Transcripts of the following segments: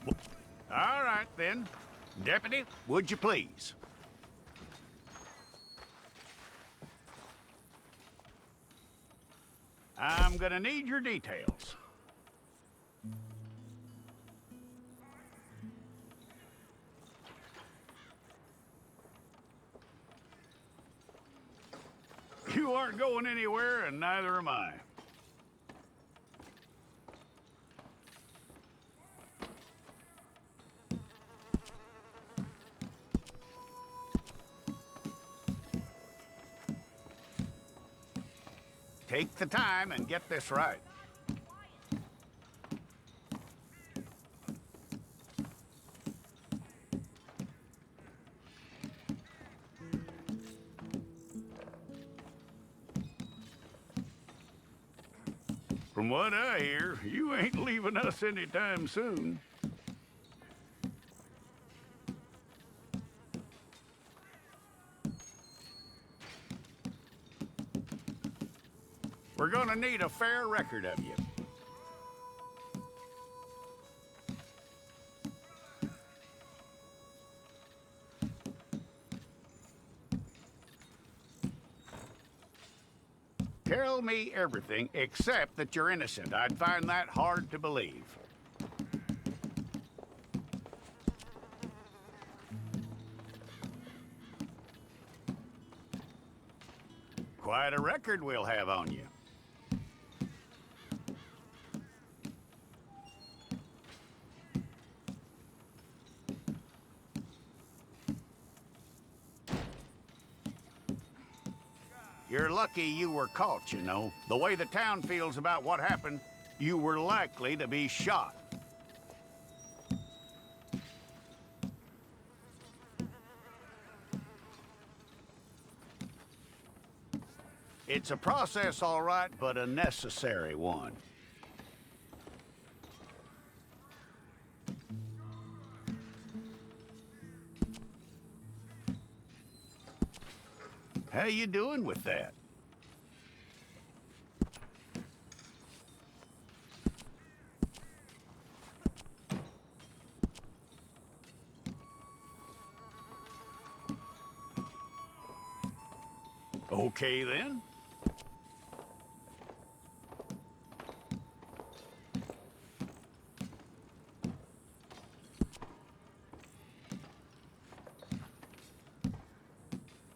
All right, then. Deputy, would you please? I'm gonna need your details. You aren't going anywhere, and neither am I. Take the time and get this right. From what I hear, you ain't leaving us anytime soon. We're gonna need a fair record of you. Tell me everything except that you're innocent. I'd find that hard to believe. Quite a record we'll have on you. You're lucky you were caught, you know. The way the town feels about what happened, you were likely to be shot. It's a process, all right, but a necessary one. How you doing with that? Okay, then.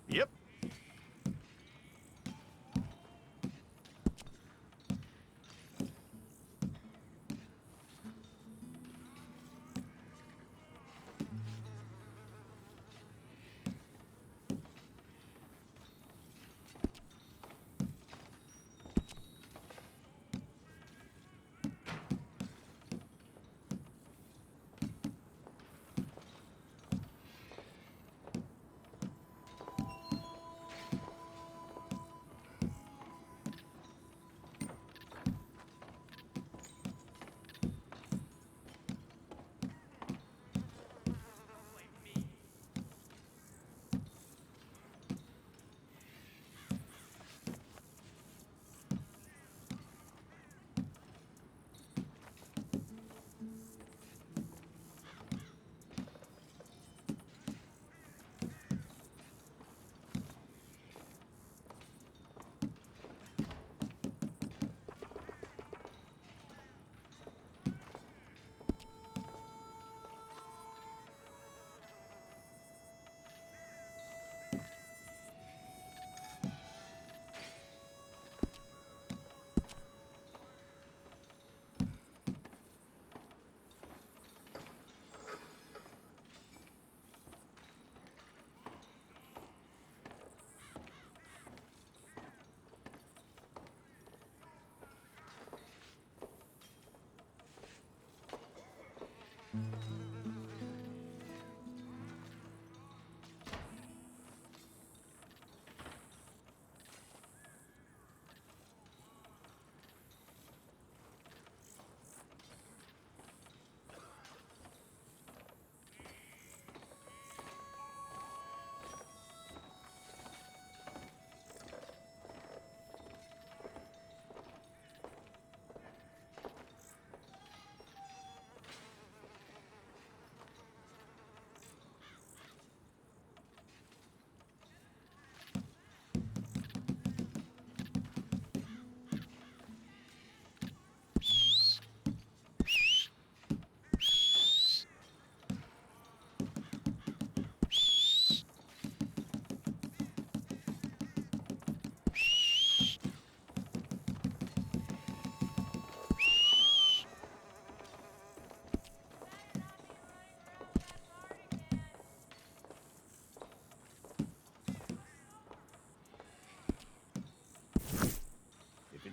Yep.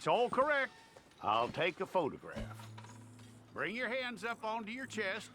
It's all correct. I'll take a photograph. Bring your hands up onto your chest.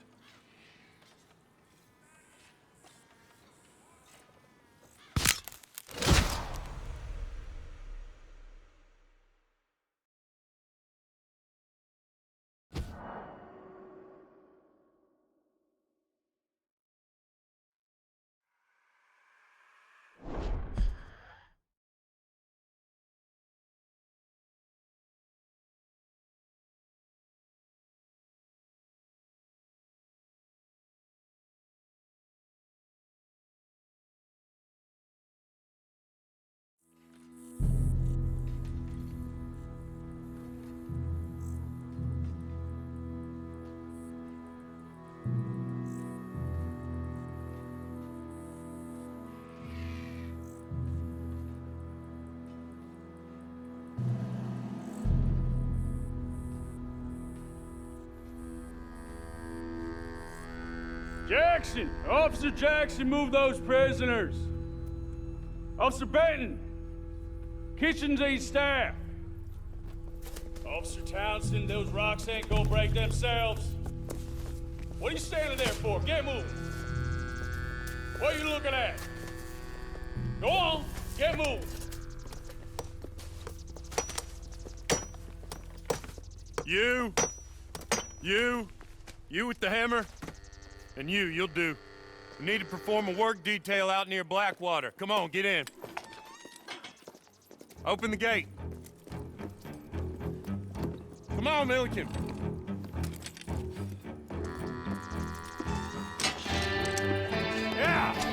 Jackson! Officer Jackson, move those prisoners! Officer Benton! Kitchens aid staff! Officer Townsend, those rocks ain't gonna break themselves. What are you standing there for? Get moving! What are you looking at? Go on, get moving! You with the hammer? And you'll do. We need to perform a work detail out near Blackwater. Come on, get in. Open the gate. Come on, Milliken. Yeah!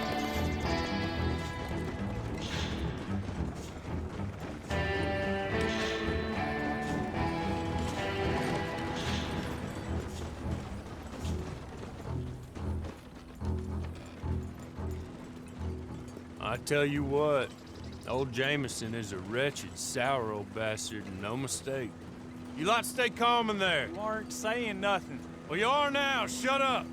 I tell you what, old Jameson is a wretched, sour old bastard, and no mistake. You lot stay calm in there. You aren't saying nothing. Well, you are now. Shut up.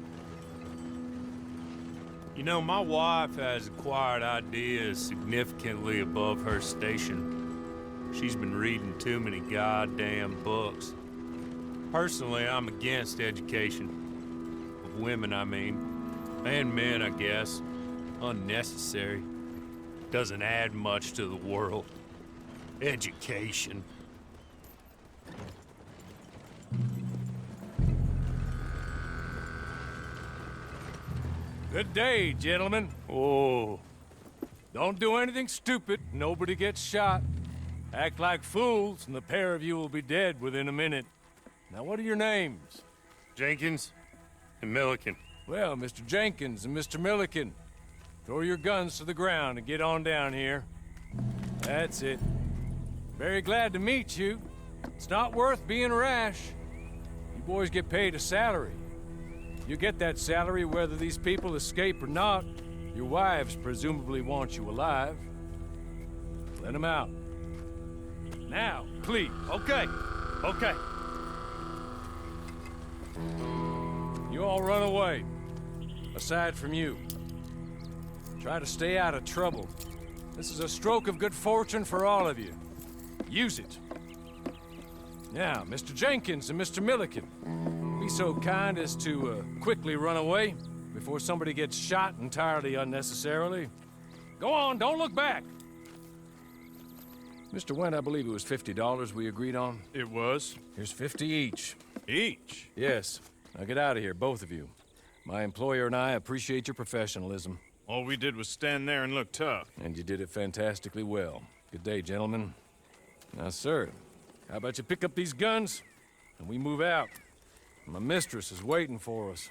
You know, my wife has acquired ideas significantly above her station. She's been reading too many goddamn books. Personally, I'm against education. Of women, I mean. And men, I guess. Unnecessary. Doesn't add much to the world. Education. Good day, gentlemen. Oh. Don't do anything stupid. Nobody gets shot. Act like fools, and the pair of you will be dead within a minute. Now, what are your names? Jenkins and Milliken. Well, Mr. Jenkins and Mr. Milliken, throw your guns to the ground and get on down here. That's it. Very glad to meet you. It's not worth being rash. You boys get paid a salary. You get that salary whether these people escape or not. Your wives presumably want you alive. Let them out. Now, please. Okay. You all run away. Aside from you. Try to stay out of trouble. This is a stroke of good fortune for all of you. Use it. Now, Mr. Jenkins and Mr. Milliken, be so kind as to quickly run away before somebody gets shot entirely unnecessarily. Go on, don't look back. Mr. Wendt, I believe it was $50 we agreed on. It was. Here's 50 each. Each? Yes. Now get out of here, both of you. My employer and I appreciate your professionalism. All we did was stand there and look tough. And you did it fantastically well. Good day, gentlemen. Now, sir, how about you pick up these guns, and we move out? My mistress is waiting for us.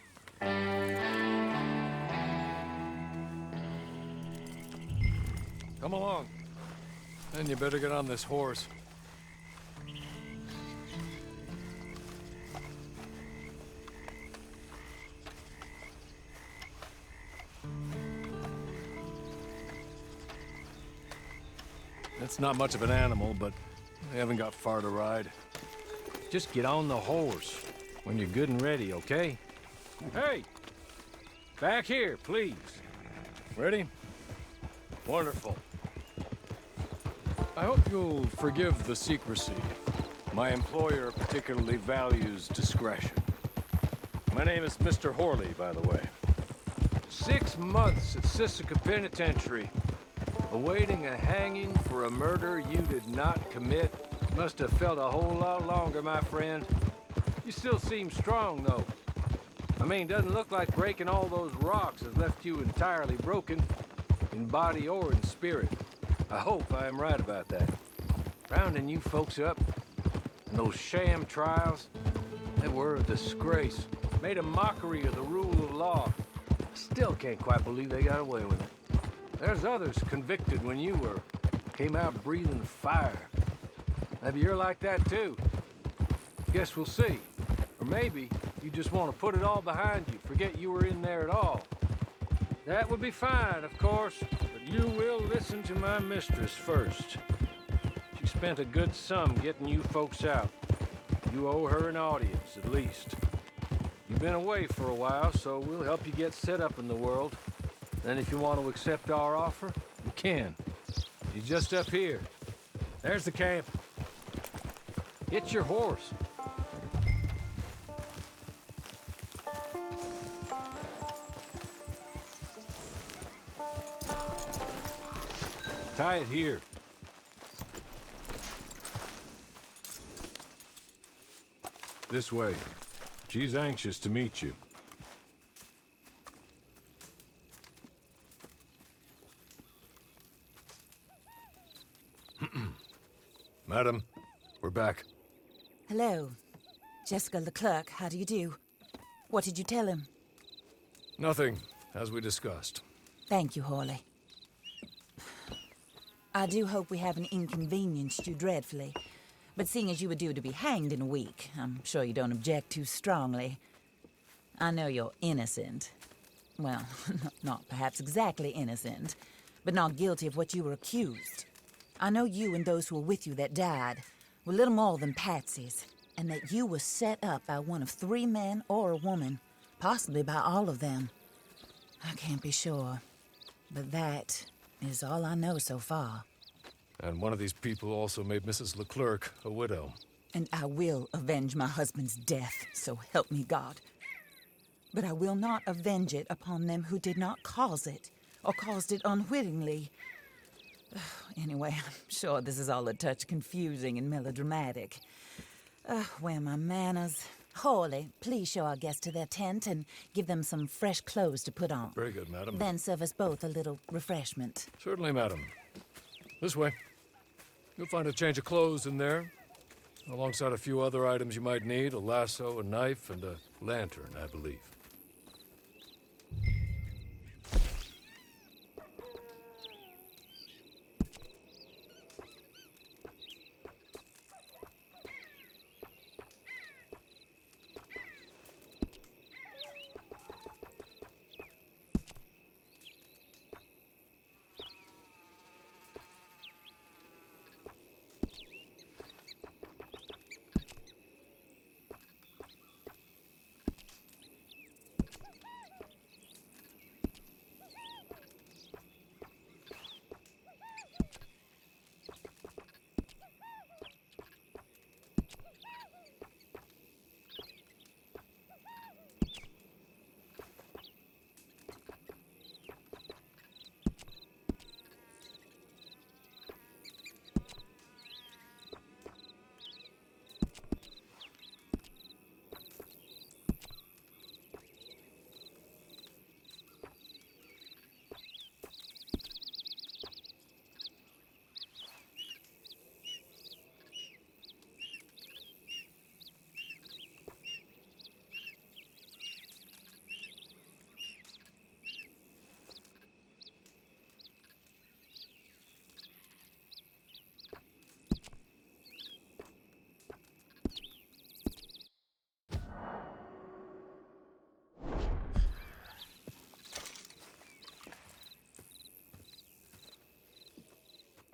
Come along. Then you better get on this horse. It's not much of an animal, but I haven't got far to ride. Just get on the horse when you're good and ready, okay? Hey! Back here, please. Ready? Wonderful. I hope you'll forgive the secrecy. My employer particularly values discretion. My name is Mr. Horley, by the way. 6 months at Sisika Penitentiary, awaiting a hanging for a murder you did not commit. Must have felt a whole lot longer, my friend. You still seem strong, though. I mean, doesn't look like breaking all those rocks has left you entirely broken, in body or in spirit. I hope I am right about that. Rounding you folks up, and those sham trials, they were a disgrace. Made a mockery of the rule of law. Still can't quite believe they got away with it. There's others convicted when you were. Came out breathing fire. Maybe you're like that too. Guess we'll see. Or maybe you just want to put it all behind you, forget you were in there at all. That would be fine, of course, but you will listen to my mistress first. She spent a good sum getting you folks out. You owe her an audience, at least. You've been away for a while, so we'll help you get set up in the world. Then if you want to accept our offer, you can. She's just up here. There's the camp. Get your horse. Tie it here. This way. She's anxious to meet you. Madam, we're back. Hello. Jessica Leclerc, how do you do? What did you tell him? Nothing, as we discussed. Thank you, Horley. I do hope we haven't inconvenienced you dreadfully. But seeing as you were due to be hanged in a week, I'm sure you don't object too strongly. I know you're innocent. Well, not perhaps exactly innocent, but not guilty of what you were accused. I know you and those who were with you that died were little more than patsies, and that you were set up by one of 3 men or a woman, possibly by all of them. I can't be sure, but that is all I know so far. And one of these people also made Mrs. Leclerc a widow. And I will avenge my husband's death, so help me God. But I will not avenge it upon them who did not cause it, or caused it unwittingly. Anyway, I'm sure this is all a touch confusing and melodramatic. Where are my manners? Horley, please show our guests to their tent and give them some fresh clothes to put on. Very good, madam. Then serve us both a little refreshment. Certainly, madam. This way. You'll find a change of clothes in there, alongside a few other items you might need, a lasso, a knife, and a lantern, I believe.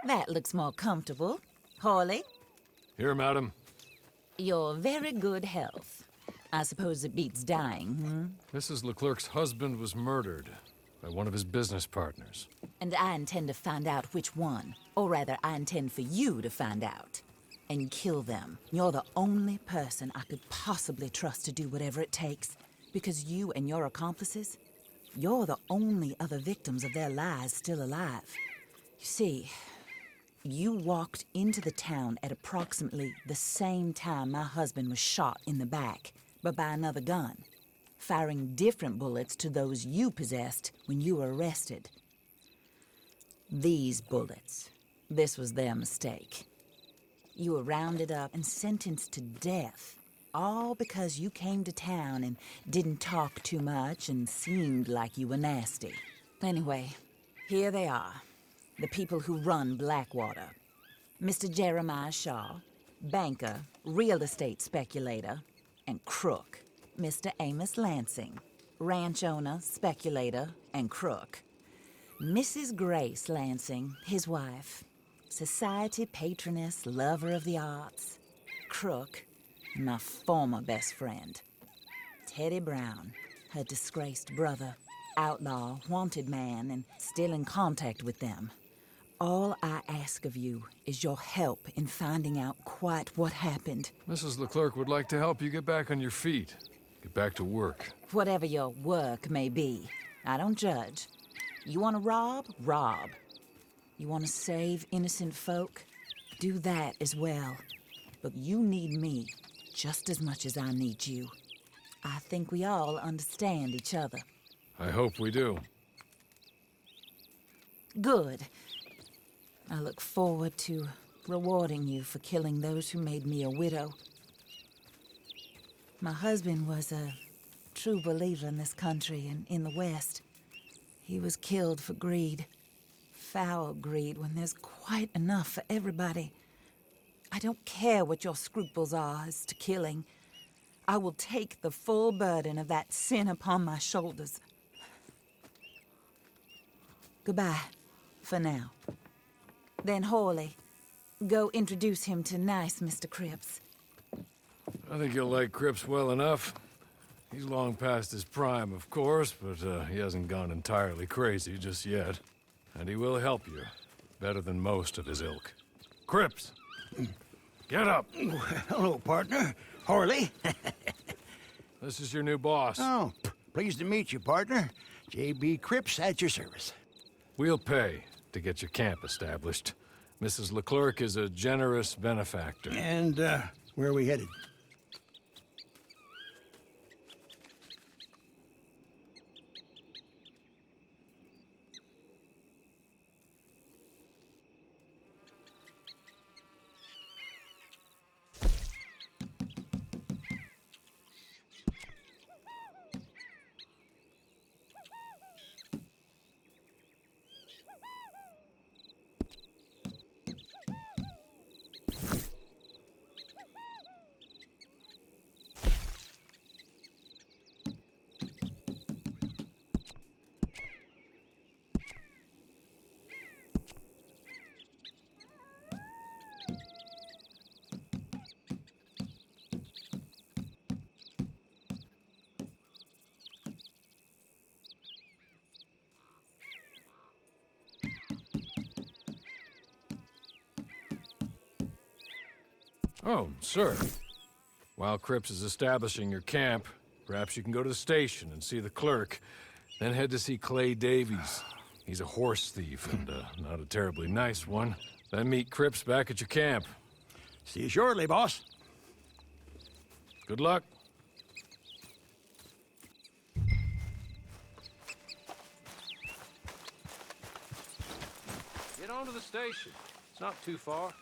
That looks more comfortable. Horley, Here, madam. your very good health. I suppose it beats dying, Mrs. Leclerc's husband was murdered by one of his business partners. And I intend to find out which one. Or rather, I intend for you to find out. and kill them. You're the only person I could possibly trust to do whatever it takes. Because you and your accomplices, you're the only other victims of their lies still alive. You see, you walked into the town at approximately the same time my husband was shot in the back, but by another gun, firing different bullets to those you possessed when you were arrested. These bullets, this was their mistake. You were rounded up and sentenced to death, all because you came to town and didn't talk too much and seemed like you were nasty. Anyway, here they are, the people who run Blackwater. Mr. Jeremiah Shaw, banker, real estate speculator, and crook. Mr. Amos Lansing, ranch owner, speculator, and crook. Mrs. Grace Lansing, his wife, society patroness, lover of the arts, crook, and my former best friend. Teddy Brown, her disgraced brother, outlaw, wanted man, and still in contact with them. All I ask of you is your help in finding out quite what happened. Mrs. Leclerc would like to help you get back on your feet. Get back to work. Whatever your work may be, I don't judge. You want to rob? Rob. You want to save innocent folk? Do that as well. But you need me just as much as I need you. I think we all understand each other. I hope we do. Good. I look forward to rewarding you for killing those who made me a widow. My husband was a true believer in this country and in the West. He was killed for greed. Foul greed when there's quite enough for everybody. I don't care what your scruples are as to killing. I will take the full burden of that sin upon my shoulders. Goodbye, for now. Then Hawley, go introduce him to nice Mr. Cripps. I think you'll like Cripps well enough. He's long past his prime, of course, but he hasn't gone entirely crazy just yet. And he will help you, better than most of his ilk. Cripps! Get up! Hello, partner. Harley. This is your new boss. Oh, pleased to meet you, partner. J.B. Cripps at your service. We'll pay to get your camp established. Mrs. Leclerc is a generous benefactor. And, where are we headed? Oh, sir. While Cripps is establishing your camp, perhaps you can go to the station and see the clerk, then head to see Clay Davies. He's a horse thief, and not a terribly nice one. Then meet Cripps back at your camp. See you shortly, boss. Good luck. Get on to the station. It's not too far.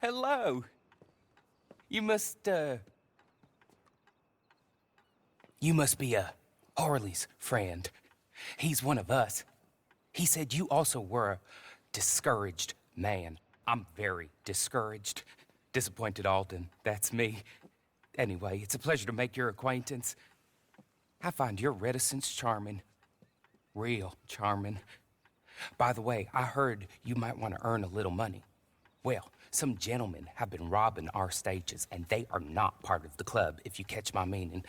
Hello. You must be Harley's friend. He's one of us. He said you also were a discouraged man. I'm very discouraged. Disappointed Alden, that's me. Anyway, it's a pleasure to make your acquaintance. I find your reticence charming. Real charming. By the way, I heard you might want to earn a little money. Well, some gentlemen have been robbing our stages, and they are not part of the club, if you catch my meaning.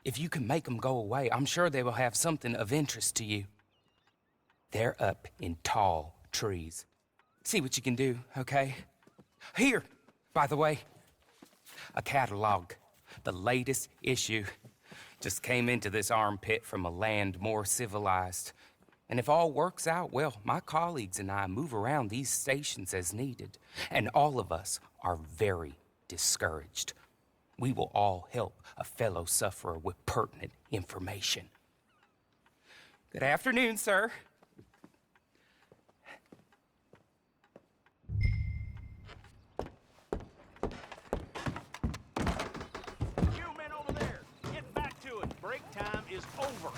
If you can make them go away, I'm sure they will have something of interest to you. They're up in tall trees. See what you can do, okay? Here, by the way, a catalog. The latest issue. Just came into this armpit from a land more civilized. And if all works out, well, my colleagues and I move around these stations as needed. And all of us are very discouraged. We will all help a fellow sufferer with pertinent information. Good afternoon, sir. You men over there, get back to it. Break time is over.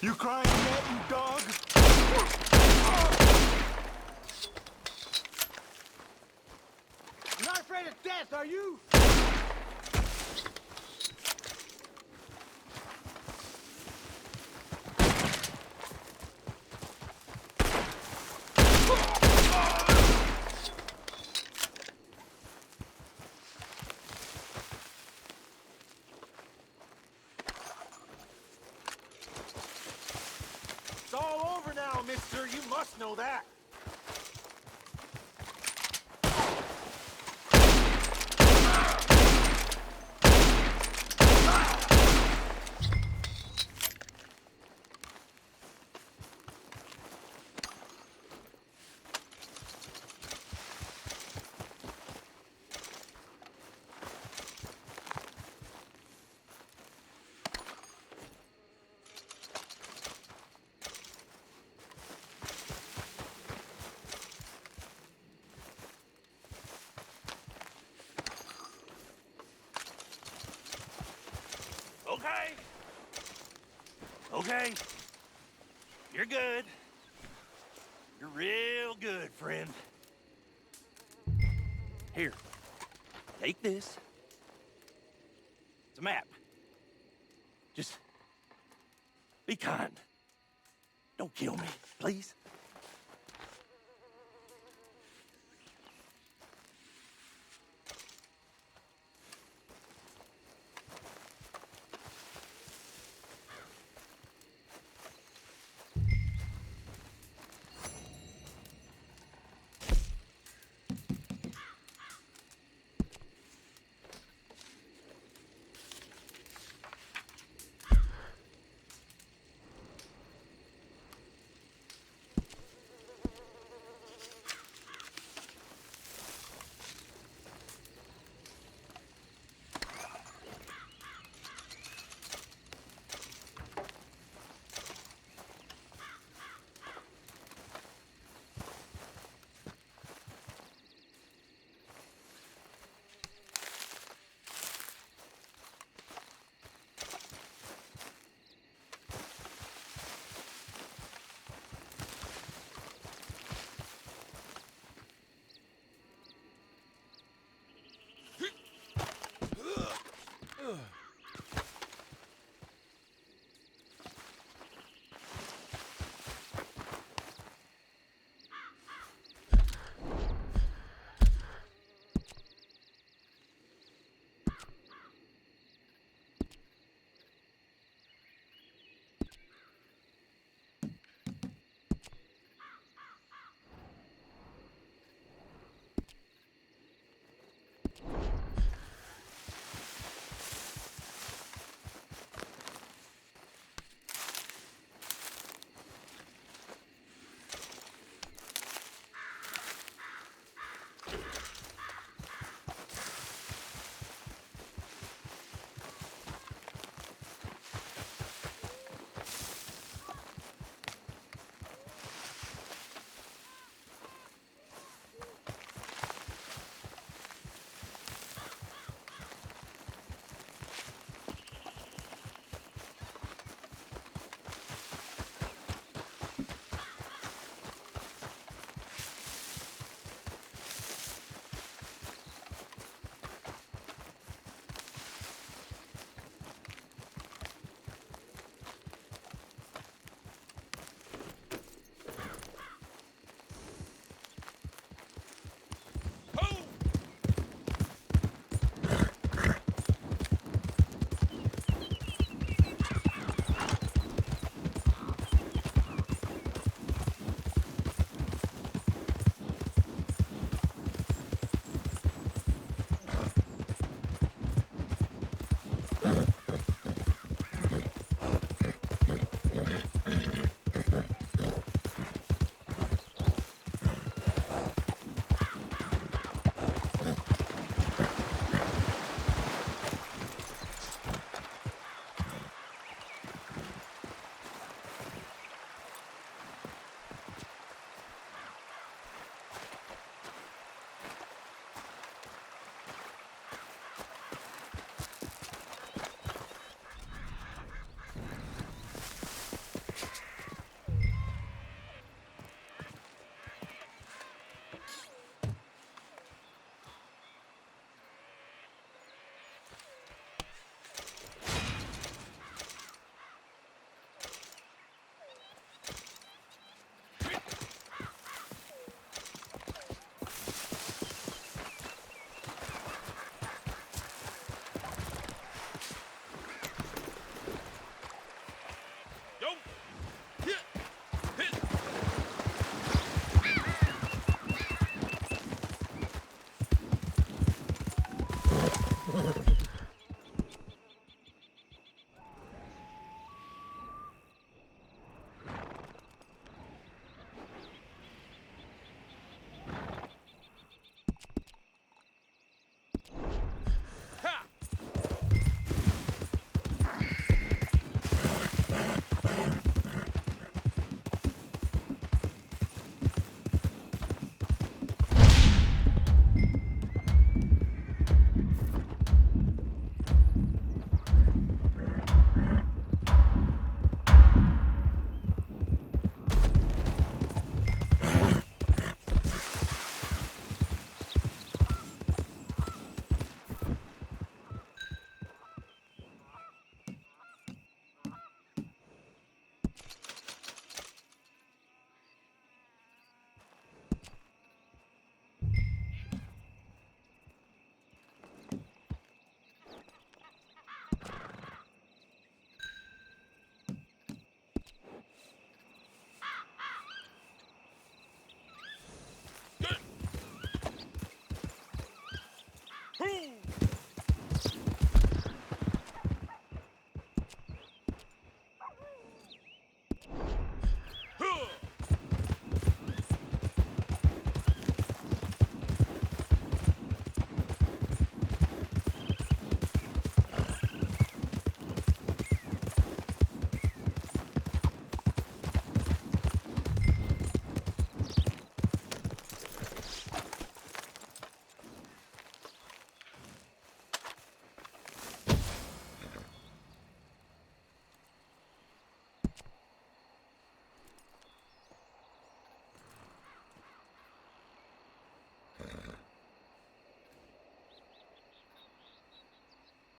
You crying yet, you dog? You're not afraid of death, are you? It's all over now, mister. You must know that. Okay. Okay. You're good. You're real good, friend. Here. Take this. It's a map. Just be kind. Don't kill me, please.